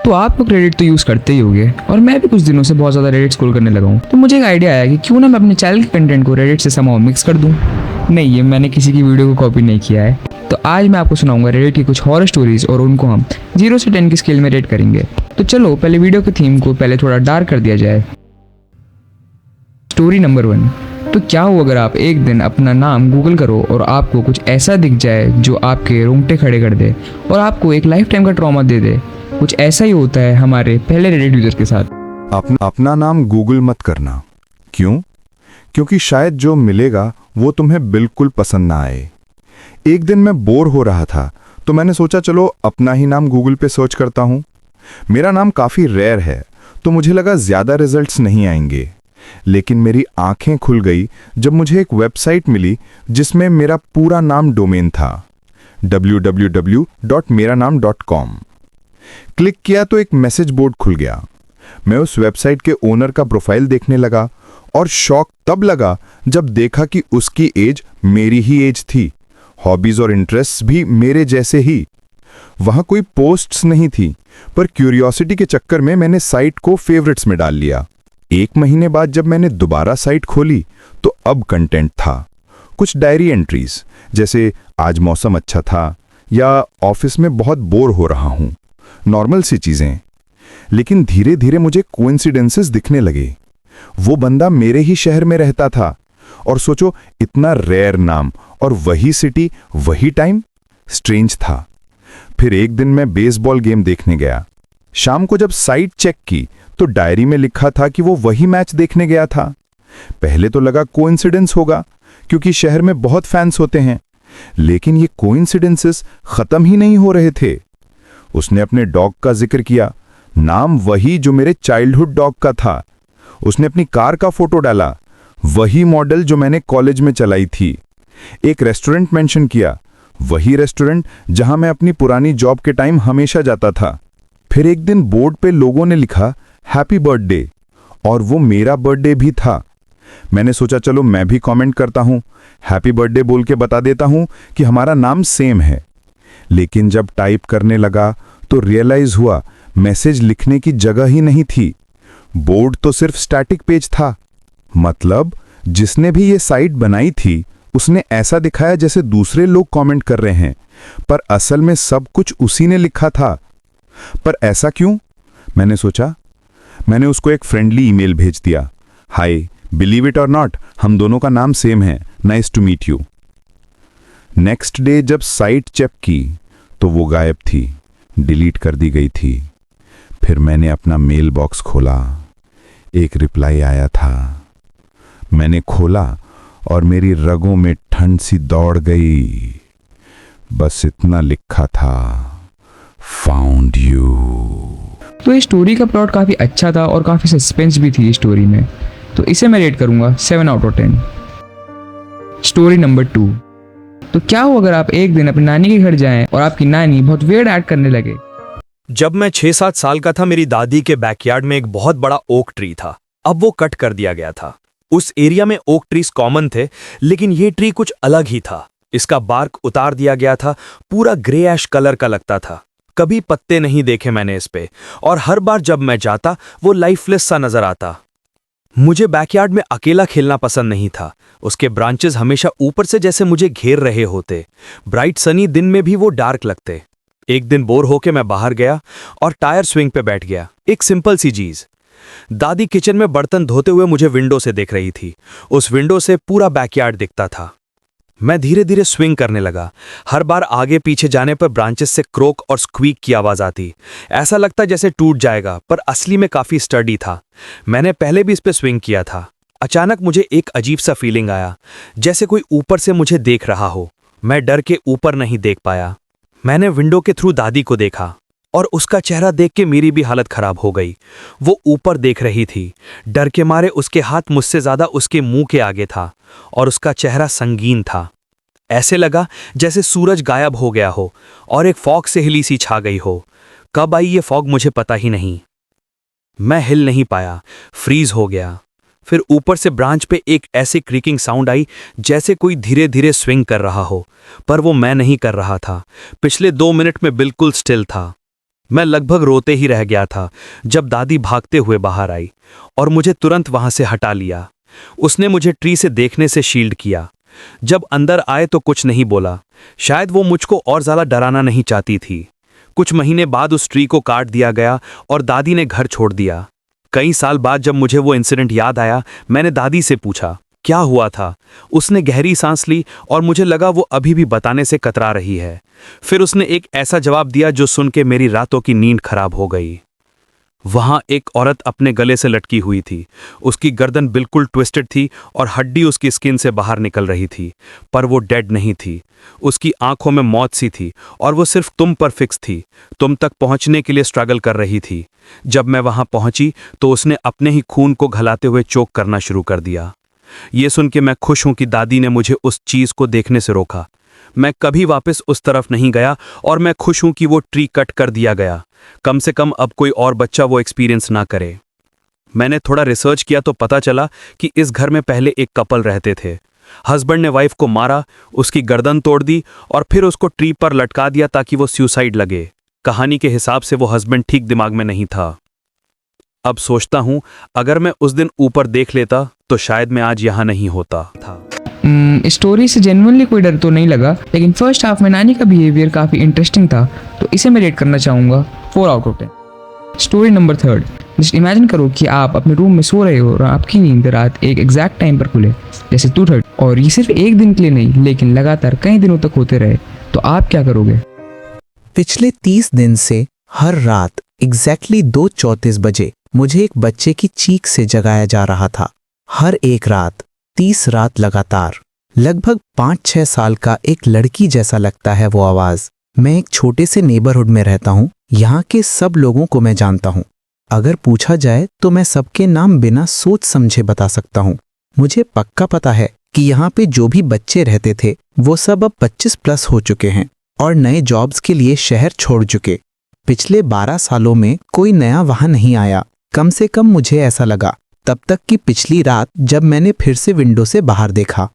तो आप लोग रेडिट तो यूज़ करते ही होंगे और मैं भी कुछ दिनों से बहुत ज़्यादा रेडिट स्क्रॉल करने लगा हूँ। तो मुझे एक आइडिया आया कि क्यों ना मैं अपने चैनल के कंटेंट को रेडिट से समहाउ मिक्स कर दूँ। नहीं, ये मैंने किसी की वीडियो को कॉपी नहीं किया है। तो आज मैं आपको सुनाऊंगा रेडिट की कुछ हॉरर स्टोरीज और उनको हम 0 से 10 की स्केल में रेट करेंगे। तो चलो पहले वीडियो के थीम को पहले थोड़ा डार्क कर दिया जाए। Story number 1। तो क्या हो अगर आप एक दिन अपना नाम गूगल करो और आपको कुछ ऐसा दिख जाए जो आपके रोंगटे खड़े कर दे और आपको एक लाइफ टाइम का ट्रॉमा दे दे। कुछ ऐसा ही होता है हमारे पहले रेडिट यूजर के साथ। अपना नाम गूगल मत करना। क्यों? क्योंकि शायद जो मिलेगा वो तुम्हें बिल्कुल पसंद ना आए। एक दिन मैं बोर हो रहा था तो मैंने सोचा चलो अपना ही नाम गूगल पे सर्च करता हूँ। मेरा नाम काफ़ी रेयर है तो मुझे लगा ज़्यादा रिजल्ट्स नहीं आएंगे, लेकिन मेरी आंखें खुल गई जब मुझे एक वेबसाइट मिली जिसमें मेरा पूरा नाम डोमेन था www.meranam.com। क्लिक किया तो एक मैसेज बोर्ड खुल गया। मैं उस वेबसाइट के ओनर का प्रोफाइल देखने लगा और शॉक तब लगा जब देखा कि उसकी एज मेरी ही एज थी, हॉबीज और इंटरेस्ट्स भी मेरे जैसे ही। वहां कोई पोस्ट्स नहीं थी, पर क्यूरियोसिटी के चक्कर में मैंने साइट को फेवरेट्स में डाल लिया। 1 महीने बाद जब मैंने दोबारा साइट खोली तो अब कंटेंट था कुछ डायरी एंट्रीज, जैसे आज मौसम अच्छा था या ऑफिस में बहुत बोर हो रहा हूं, नॉर्मल सी चीजें। लेकिन धीरे धीरे मुझे कोइंसिडेंसेस दिखने लगे। वो बंदा मेरे ही शहर में रहता था और सोचो, इतना रेयर नाम और वही सिटी वही टाइम, स्ट्रेंज था। फिर एक दिन मैं बेसबॉल गेम देखने गया। शाम को जब साइट चेक की तो डायरी में लिखा था कि वो वही मैच देखने गया था। पहले तो लगा कोइंसिडेंस होगा क्योंकि शहर में बहुत फैंस होते हैं, लेकिन ये कोइंसिडेंसेस खत्म ही नहीं हो रहे थे। उसने अपने डॉग का जिक्र किया, नाम वही जो मेरे चाइल्डहुड डॉग का था। उसने अपनी कार का फोटो डाला, वही मॉडल जो मैंने कॉलेज में चलाई थी। एक रेस्टोरेंट मेंशन किया, वही रेस्टोरेंट जहां मैं अपनी पुरानी जॉब के टाइम हमेशा जाता था। फिर एक दिन बोर्ड पे लोगों ने लिखा हैप्पी बर्थडे, और वो मेरा बर्थडे भी था। मैंने सोचा चलो मैं भी कमेंट करता हूं, हैप्पी बर्थडे बोल के बता देता हूं कि हमारा नाम सेम है। लेकिन जब टाइप करने लगा तो रियलाइज हुआ मैसेज लिखने की जगह ही नहीं थी। बोर्ड तो सिर्फ स्टैटिक पेज था। मतलब जिसने भी ये साइट बनाई थी उसने ऐसा दिखाया जैसे दूसरे लोग कमेंट कर रहे हैं, पर असल में सब कुछ उसी ने लिखा था। पर ऐसा क्यों? मैंने सोचा। मैंने उसको एक फ्रेंडली ईमेल भेज दिया, hi, believe it or not, हम दोनों का नाम सेम है, nice to meet you. Next day जब साइट चेक की तो वो गायब थी, डिलीट कर दी गई थी। फिर मैंने अपना मेल बॉक्स खोला, एक रिप्लाई आया था। मैंने खोला और मेरी रगों में ठंड सी दौड़ गई। बस इतना लिखा था, फाउंड यू। तो इस स्टोरी का प्लॉट काफ़ी अच्छा था और काफ़ी सस्पेंस भी थी इस स्टोरी में। तो इसे मैं रेट करूंगा 7 आउट ऑफ 10। Story number 2। तो क्या हो अगर आप एक दिन अपनी नानी के घर जाएं और आपकी नानी बहुत वियर्ड एक्ट करने लगे। जब मैं 6-7 साल का था, मेरी दादी के बैकयार्ड में एक बहुत बड़ा ओक ट्री था। अब वो कट कर दिया गया था। उस एरिया में ओक ट्रीज कॉमन थे, लेकिन ये ट्री कुछ अलग ही था। इसका बार्क उतार दिया गया था, पूरा ग्रे ऐश कलर का लगता था। कभी पत्ते नहीं देखे मैंने इस पे, और हर बार जब मैं जाता वो लाइफलेस सा नजर आता। मुझे बैकयार्ड में अकेला खेलना पसंद नहीं था। उसके ब्रांचेस हमेशा ऊपर से जैसे मुझे घेर रहे होते। ब्राइट सनी दिन में भी वो डार्क लगते। एक दिन बोर होके मैं बाहर गया और टायर स्विंग पे बैठ गया। एक सिंपल सी चीज। दादी किचन में बर्तन धोते हुए मुझे विंडो से देख रही थी। उस विंडो से पूरा बैकयार्ड दिखता था। मैं धीरे धीरे स्विंग करने लगा। हर बार आगे पीछे जाने पर ब्रांचेस से क्रोक और स्क्वीक की आवाज आती। ऐसा लगता जैसे टूट जाएगा, पर असली में काफी स्टडी था। मैंने पहले भी इस पे स्विंग किया था। अचानक मुझे एक अजीब सा फीलिंग आया, जैसे कोई ऊपर से मुझे देख रहा हो। मैं डर के ऊपर नहीं देख पाया। मैंने विंडो के थ्रू दादी को देखा और उसका चेहरा देख के मेरी भी हालत खराब हो गई। वो ऊपर देख रही थी। डर के मारे उसके हाथ मुझसे ज्यादा उसके मुंह के आगे था और उसका चेहरा संगीन था। ऐसे लगा जैसे सूरज गायब हो गया हो और एक फॉग से हिली सी छा गई हो। कब आई ये फॉग मुझे पता ही नहीं। मैं हिल नहीं पाया, फ्रीज हो गया। फिर ऊपर से ब्रांच पे एक ऐसी क्रीकिंग साउंड आई जैसे कोई धीरे धीरे स्विंग कर रहा हो, पर वो मैं नहीं कर रहा था। पिछले 2 मिनट में बिल्कुल स्टिल था। मैं लगभग रोते ही रह गया था जब दादी भागते हुए बाहर आई और मुझे तुरंत वहां से हटा लिया। उसने मुझे ट्री से देखने से शील्ड किया। जब अंदर आए तो कुछ नहीं बोला। शायद वो मुझको और ज्यादा डराना नहीं चाहती थी। कुछ महीने बाद उस ट्री को काट दिया गया और दादी ने घर छोड़ दिया। कई साल बाद जब मुझे वो इंसिडेंट याद आया, मैंने दादी से पूछा क्या हुआ था। उसने गहरी सांस ली और मुझे लगा वो अभी भी बताने से कतरा रही है। फिर उसने एक ऐसा जवाब दिया जो सुन के मेरी रातों की नींद खराब हो गई। वहां एक औरत अपने गले से लटकी हुई थी। उसकी गर्दन बिल्कुल ट्विस्टेड थी और हड्डी उसकी स्किन से बाहर निकल रही थी, पर वो डेड नहीं थी। उसकी आंखों में मौत सी थी और वो सिर्फ तुम पर फिक्स थी। तुम तक पहुंचने के लिए स्ट्रगल कर रही थी। जब मैं वहां पहुंची तो उसने अपने ही खून को घलाते हुए चोक करना शुरू कर दिया। ये सुन के मैं खुश हूं कि दादी ने मुझे उस चीज को देखने से रोका। मैं कभी वापस उस तरफ नहीं गया और मैं खुश हूं कि वो ट्री कट कर दिया गया। कम से कम अब कोई और बच्चा वो एक्सपीरियंस ना करे। मैंने थोड़ा रिसर्च किया तो पता चला कि इस घर में पहले एक कपल रहते थे। हस्बैंड ने वाइफ को मारा, उसकी गर्दन तोड़ दी और फिर उसको ट्री पर लटका दिया ताकि वो सुसाइड लगे। कहानी के हिसाब से वो हस्बैंड ठीक दिमाग में नहीं था। अब सोचता हूं अगर मैं उस दिन ऊपर देख लेता तो शायद मैं आज यहां नहीं होता था। स्टोरी से जेन्युइनली कोई डर तो नहीं लगा, लेकिन फर्स्ट हाफ में नानी का बिहेवियर काफ़ी इंटरेस्टिंग था, तो इसे मैं रेट करना चाहूँगा 4 out of 10। Story number 3। Just imagine करो कि आप अपने रूम में सो रहे हो और आपकी नींद रात एक एग्जैक्ट टाइम पर खुले, जैसे 2:30, और ये सिर्फ एक दिन के लिए नहीं लेकिन लगातार कई दिनों तक होते रहे, तो आप क्या करोगे? पिछले 30 दिन से हर रात एग्जैक्टली 2:34 बजे मुझे एक बच्चे की चीख से जगाया जा रहा था। हर एक रात 30 रात लगातार। लगभग 5-6 साल का एक लड़की जैसा लगता है वो आवाज। मैं एक छोटे से नेबरहुड में रहता हूँ। यहाँ के सब लोगों को मैं जानता हूँ। अगर पूछा जाए तो मैं सबके नाम बिना सोच समझे बता सकता हूँ। मुझे पक्का पता है कि यहाँ पे जो भी बच्चे रहते थे वो सब अब 25+ हो चुके हैं और नए जॉब्स के लिए शहर छोड़ चुके। पिछले 12 सालों में कोई नया वहां नहीं आया। कम से कम मुझे ऐसा लगा तब तक कि पिछली रात जब मैंने फिर से विंडो से बाहर देखा।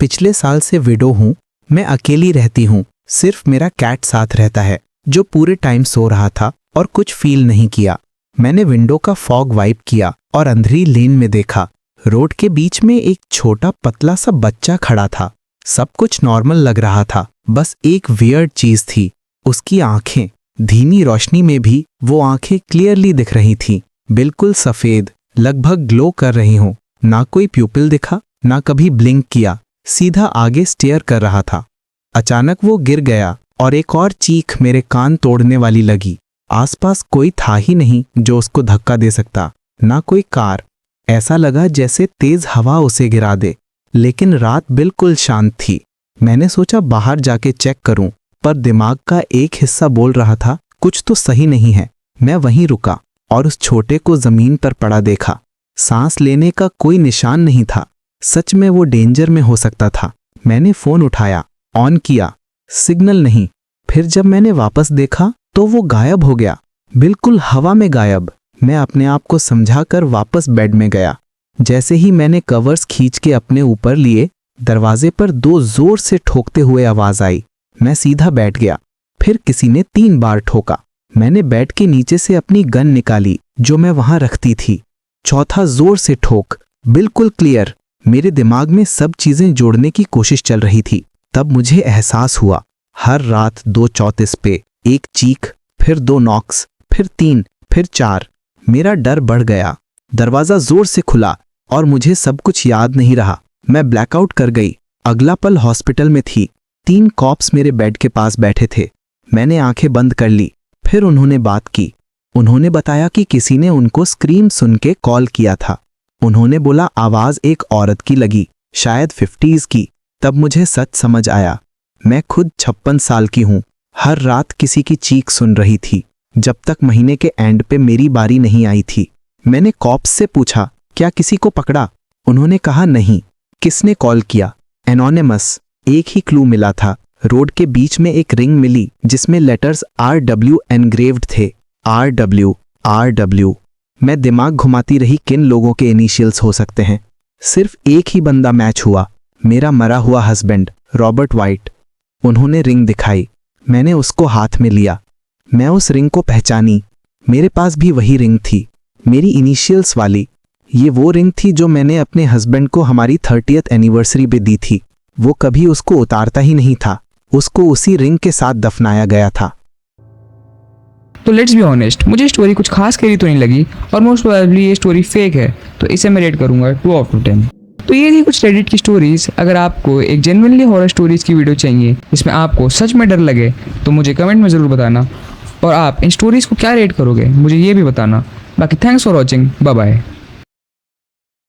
पिछले साल से विडो हूँ। मैं अकेली रहती हूँ। सिर्फ मेरा कैट साथ रहता है जो पूरे टाइम सो रहा था और कुछ फील नहीं किया। मैंने विंडो का फॉग वाइप किया और अंधेरी लेन में देखा। रोड के बीच में एक छोटा पतला सा बच्चा खड़ा था। सब कुछ नॉर्मल लग रहा था, बस एक वियर्ड चीज थी, उसकी आंखें। धीमी रोशनी में भी वो आंखें क्लियरली दिख रही थीं, बिल्कुल सफेद, लगभग ग्लो कर रही हों। ना कोई प्यूपिल दिखा, ना कभी ब्लिंक किया, सीधा आगे स्टेयर कर रहा था। अचानक वो गिर गया और एक और चीख मेरे कान तोड़ने वाली लगी। आसपास कोई था ही नहीं जो उसको धक्का दे सकता, ना कोई कार। ऐसा लगा जैसे तेज हवा उसे गिरा दे। लेकिन रात बिल्कुल शांत थी। मैंने सोचा बाहर जाके चेक करूं, पर दिमाग का एक हिस्सा बोल रहा था कुछ तो सही नहीं है। मैं वहीं रुका और उस छोटे को जमीन पर पड़ा देखा। सांस लेने का कोई निशान नहीं था। सच में वो डेंजर में हो सकता था। मैंने फोन उठाया, ऑन किया, सिग्नल नहीं। फिर जब मैंने वापस देखा तो वो गायब हो गया, बिल्कुल हवा में गायब। मैं अपने आप को समझाकर वापस बेड में गया। जैसे ही मैंने कवर्स खींच के अपने ऊपर लिए, दरवाजे पर 2 जोर से ठोकते हुए आवाज आई। मैं सीधा बैठ गया। फिर किसी ने 3 बार ठोका। मैंने बेड के नीचे से अपनी गन निकाली जो मैं वहां रखती थी। चौथा जोर से ठोक, बिल्कुल क्लियर। मेरे दिमाग में सब चीजें जोड़ने की कोशिश चल रही थी। तब मुझे एहसास हुआ, हर रात 2:34 पे एक चीख, फिर 2 नॉक्स, फिर 3, फिर 4। मेरा डर बढ़ गया। दरवाजा जोर से खुला और मुझे सब कुछ याद नहीं रहा। मैं ब्लैकआउट कर गई। अगला पल हॉस्पिटल में थी। 3 कॉप्स मेरे बेड के पास बैठे थे। मैंने आंखें बंद कर ली। फिर उन्होंने बात की। उन्होंने बताया कि किसी ने उनको स्क्रीम सुन के कॉल किया था। उन्होंने बोला आवाज एक औरत की लगी, शायद 50s की। तब मुझे सच समझ आया। मैं खुद 56 साल की हूँ। हर रात किसी की चीख सुन रही थी, जब तक महीने के एंड पे मेरी बारी नहीं आई थी। मैंने कॉप्स से पूछा, क्या किसी को पकड़ा? उन्होंने कहा नहीं। किसने कॉल किया? एनोनिमस। एक ही क्लू मिला था। रोड के बीच में एक रिंग मिली जिसमें लेटर्स RW एनग्रेव्ड थे। RW। मैं दिमाग घुमाती रही किन लोगों के इनिशियल्स हो सकते हैं। सिर्फ एक ही बंदा मैच हुआ, मेरा मरा हुआ हस्बैंड रॉबर्ट वाइट। उन्होंने रिंग दिखाई। मैंने उसको हाथ में लिया। मैं उस रिंग को पहचानी। मेरे पास भी वही रिंग थी, मेरी इनिशियल्स वाली। ये वो रिंग थी जो मैंने अपने हस्बैंड को हमारी 30th एनिवर्सरी पे दी थी। वो कभी उसको उतारता ही नहीं था, उसको उसी रिंग के साथ दफनाया गया था। तो लेट्स बी ऑनेस्ट, मुझे स्टोरी कुछ खास करी तो नहीं लगी और मोस्ट प्रोबेबली ये स्टोरी फेक है, तो इसे मैं रेट करूंगा 2/10। तो ये थी कुछ रेडिट की स्टोरीज। अगर आपको एक जेन्युइनली हॉरर स्टोरीज की वीडियो चाहिए जिसमें आपको सच में डर लगे तो मुझे कमेंट में ज़रूर बताना, और आप इन स्टोरीज को क्या रेट करोगे मुझे ये भी बताना। बाकी thanks for watching, bye bye.